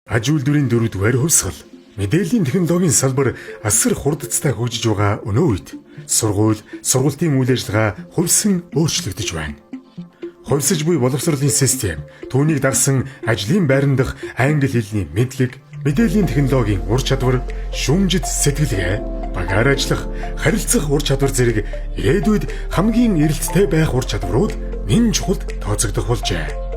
Аж үйлдвэрийн 4-р хувьсгал. Мэдээллийн технологийн салбар асар хурдцтай хөгжиж байгаа өнөө үед сургуулийн үйл ажиллагаа хувьсан өөрчлөгдөж байна. Хувьсаж буй боловсролын систем, түүнийг дагсан ажлын байран дахь англи хэлний мэдлэг, мэдээллийн технологийн ур чадвар, шүүмжит сэтгэлгээ, багаар ажиллах, харилцах ур чадвар зэрэг ирээдүйд хамгийн эрэлттэй байх ур чадварууд нэн чухалд тооцогдох болжээ.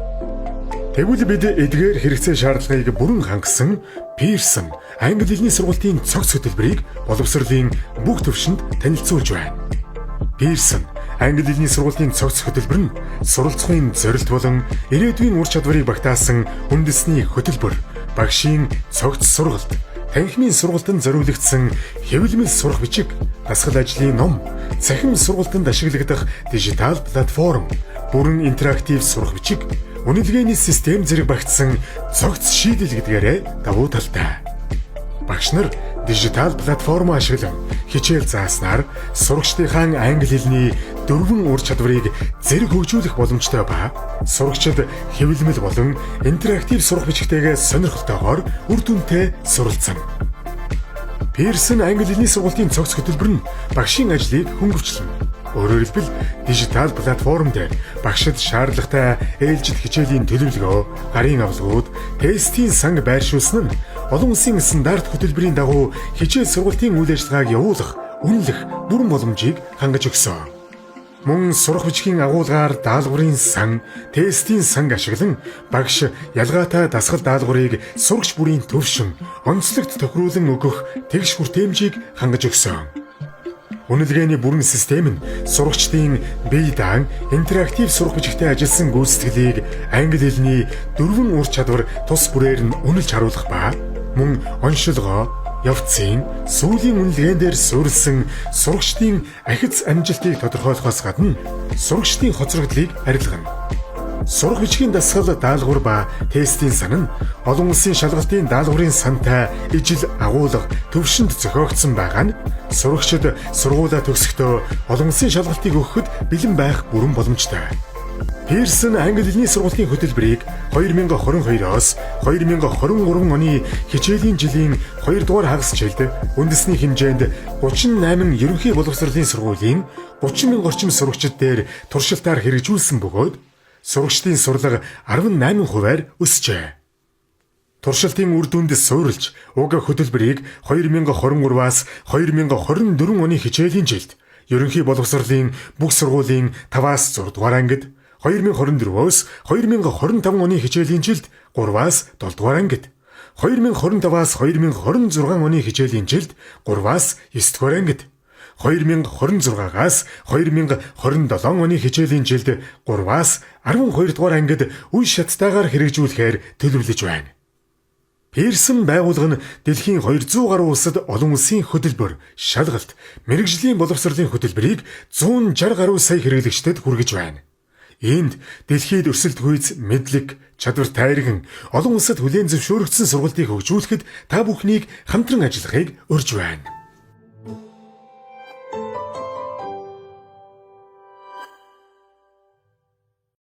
Тэгвэл бид эдгээр хэрэгцээ шаардлагыг бүрэн хангасан Pearson англи хэлний сургуулийн цогц хөтөлбөрийг боловсролын бүх түвшинд танилцуулж байна. Pearson англи хэлний сургуулийн цогц хөтөлбөр нь суралцахын зорилт болон ирээдүйн ур чадварыг багтаасан үндэсний хөтөлбөр, багшийн цогц сургалт, танхимын сургалтанд зориулагдсан хэвлэмэл сурах бичиг, дасгал ажлын ном, цахим сургалтанд ашиглагдах дижитал платформ, бүрэн интерактив сурах бичиг, үнэлгээний систем зэрэг багтсан цогц шийдэл гэдгээрээ давуу талтай. Багш нар дижитал платформ ашиглан хичээл зааснаар сурагчдынхаа англи хэлний 4 ур чадварыг зэрэг хөгжүүлэх боломжтой ба сурагчид хэвлэмэл болон интерактив сурах бичигтэйгээ сонирхолтойгоор үр дүнтэй суралцсан. Pearson англи хэлний сургуулийн цогц хөтөлбөр нь багшийн ажлыг хөнгөвчлөн. Өөрөөр хэлбэл дижитал платформ дээр багшид шаардлагатай ээлжид хичээлийн төлөвлөгөө, гарын авлагууд, тестийн санг байршуулсан нь олон улсын стандарт хөтөлбөрийн дагуу хичээл сургалтын үйл ажиллагааг явуулах, үнэлэх бүрэн боломжийг хангаж өгсөн. Мөн сурах бичгийн агуулгаар даалгаврын сан, тестийн санг ашиглан багш ялгаатай дасгал даалгаврыг сурагч бүрийн төвшин, онцлогт тохируулан өгөх тэгш хүртээмжийг хангаж өгсөн. Үнэлгээний бүрэн систем нь сурагчдын бие даан интерактив сурах бичигтэй ажилласан гүйцэтгэлийг англи хэлний 4 ур чадвар тус бүрээр нь үнэлж харуулах ба мөн оншилгоо, явцын, сүүлийн үнэлгээн дээр суурилсан сурагчдын ахиц амжилтыг тодорхойлохоос гадна сурагчдын хоцрогдлыг арилгана. Сурах бичгийн дасгал даалгавар ба тестийн сан нь олон улсын шалгалтын даалгаврын сантай ижил агуулга төвшөнд зохиогдсон байгаа нь сурагчид сургуулаа төгсөхдөө олон улсын шалгалтыг өгөхөд бэлэн байх бүрэн боломжтой. Pearson англи хэлний сургуулийн хөтөлбөрийг 2022-оос 2023 оны хичээлийн жилийн 2 дугаар хагасжилд үндэсний хэмжээнд 38 ерөнхий боловсролын сургуулийн 30,000 орчим сурагчид дээр туршилтаар хэрэгжүүлсэн бөгөөд сурагчдын сурлага 18%-аар өсжээ. Туршилтын үр дүнд суурилж, уг хөтөлбөрийг 2023-аас 2024 оны хичээлийн жилд ерөнхий боловсролын бүх сургуулийн 5-аас 6 дугаар ангид, 2024-өөс 2025 оны хичээлийн жилд 3-аас 7 дугаар ангид, 2025-аас 2026 оны хичээлийн жилд 3-аас 9 дугаар ангид, 2026-аас 2027 оны хичээлийн жилд 3-аас 12 дугаар ангид үе шаттайгаар хэрэгжүүлэхээр төлөвлөж байна. Pearson байгууллага нь дэлхийн 200 гаруй улсад олон улсын хөтөлбөр, шалгалт, мэрэгжлийн боловсролын хөтөлбөрийг 160 гаруй сая хэрэглэгчдэд хүргэж байна. Энд дэлхийд өрсөлдөхүйц мэдлэг, чадвар тайрган олон улсад хүлээн зөвшөөрөгдсөн сургалтыг хөгжүүлэхэд та бүхнийг хамтран ажиллахыг урьж байна.